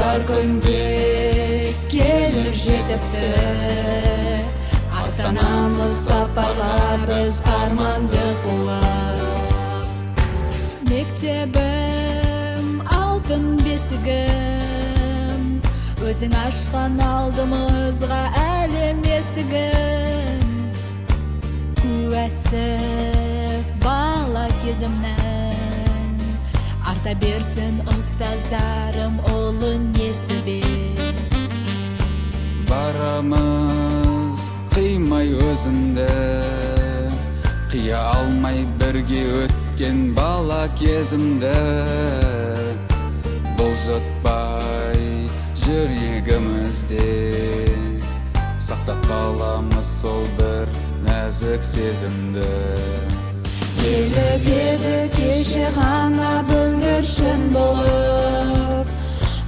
Koşasar күндер келіп жетіпті, аттанамыз сапарға біз арманды қуып. Мектебім алтын бесігім, өзің ашқан алдымызға әлем есігін. Куәсі бала кезімнің, арта берсін ұстаздарым ұлын несібе. Барамыз қимай өзіңді, қия алмай бірге өткен бала кезімді. Бұлжытпай жүрегімізде, сақтап қаламыз сол бір нәзік сезімді. Келіп еді кеше ғана бүлдіршін болып,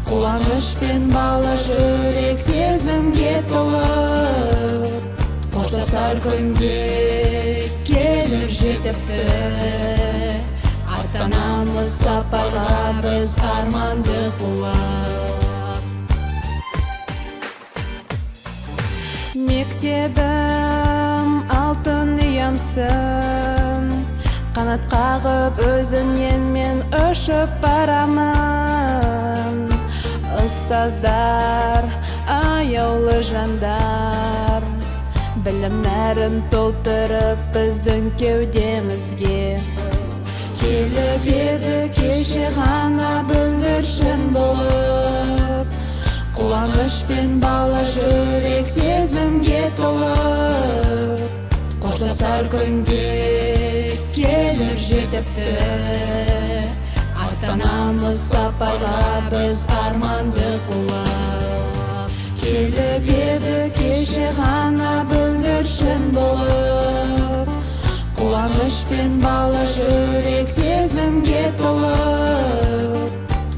қуаныш пен бала жүрек сезімге толып. Қоштасар күнде келіп жетіпті, аттанамыз сапарға біз арманды қуып. Мектебім алтын ұямсын, қанат қағып өзімнен мен ұшып барамын. Ұстаздар, аяулы жандар, білім нәрін толтырып біздің кеудемізге. Келіп еді кеше ғана бүлдіршін болып, қуаныш пен бала жүрек сезімге толып. Қоштасар күнде келіп жетіпті, аттанамыз сапарға біз арманды қуып. Келіп еді кеше ғана бүлдіршін болып, қуаныш пен бала жүрек сезімге толып.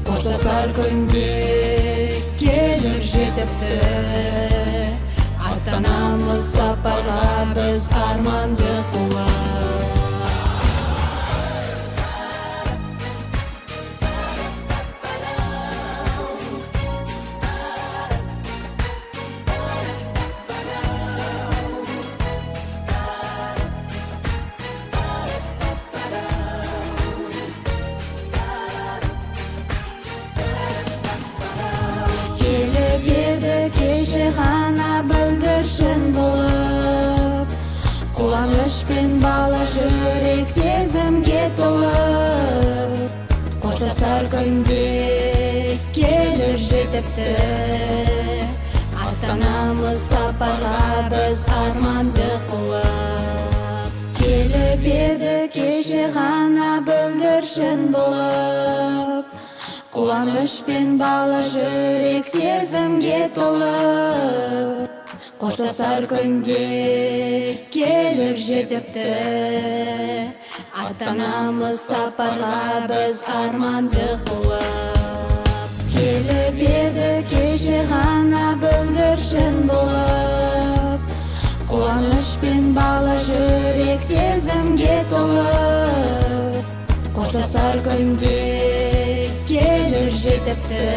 Қоштасар күнде келіп жетіпті, аттанамыз сапарға біз арманды қуып. Келіп еді кеше ғана бүлдіршін болып, қуаныш пен бала жүрек сезімге толып. Қоштасар күнде келіп жетіпті, аттанамыз сапарға біз арманды қуып. Келіп еді кеше ғана бүлдіршін болып, қуаныш пен бала жүрек сезімге толып. Қоштасар күнде келіп жетіпті, аттанамыз сапарға біз арманды қуып. Келіп еді кеше ғана бүлдіршін болып, қуаныш пен бала жүрек сезімге толып. Қоштасар күнде келіп жетіпті,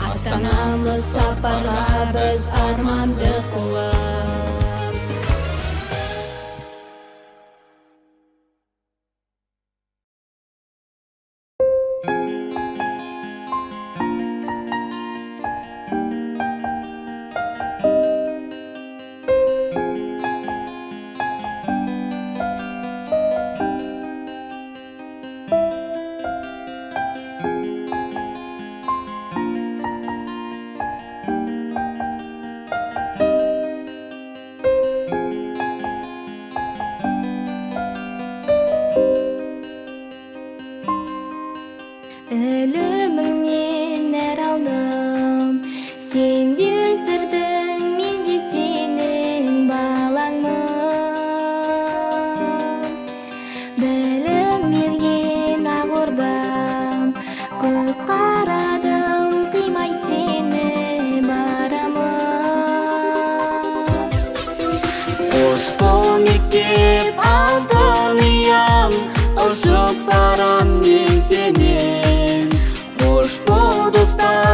аттанамыз сапарға біз арманды қуып. Ölümümнен нәр алдым, сен де өсірдің, мен де сенің балаңмын. Білім берген ақ ордам, көп қарадым, қимай сені барамын. Қош бол мектеп алтын ұям, ұшып барам мен сенен. Қош бол достар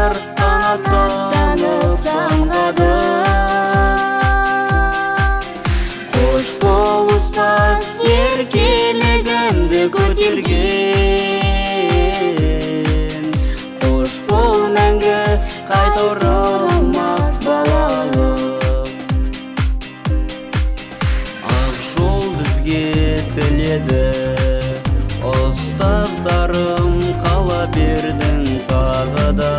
сізге тіледі. Ұстаздарым қала бердің тағы да,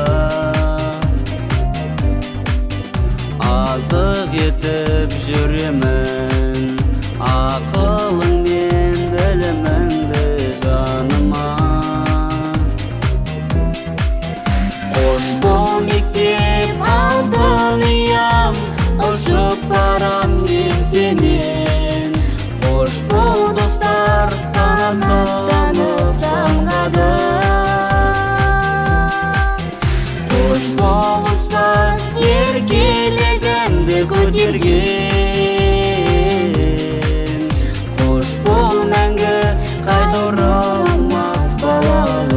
азық етіп жүремін ақылың мен біліміңді жаныма. Қош бол мектеп алтын ұям, ұшып барам мен сенен. Қош бол достар, қанаттанып самғады. Қош бол ұстаз, еркелігімді көтерген. Қош бол мәңгі қайта оралмас балалық.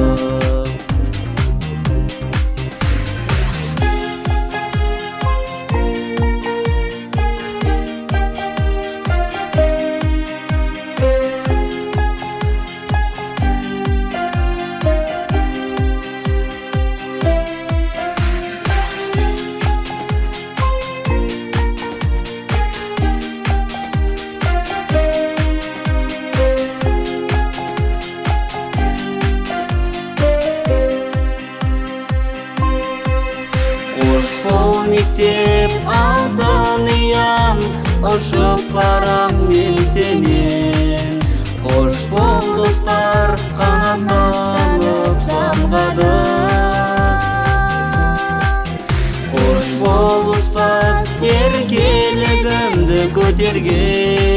Қош бол мектеп алтын ұям, ұшып барам мен сенен. Қош бол достар, қанаттанып самғады. Қош бол ұстаз, еркелігімді көтерген.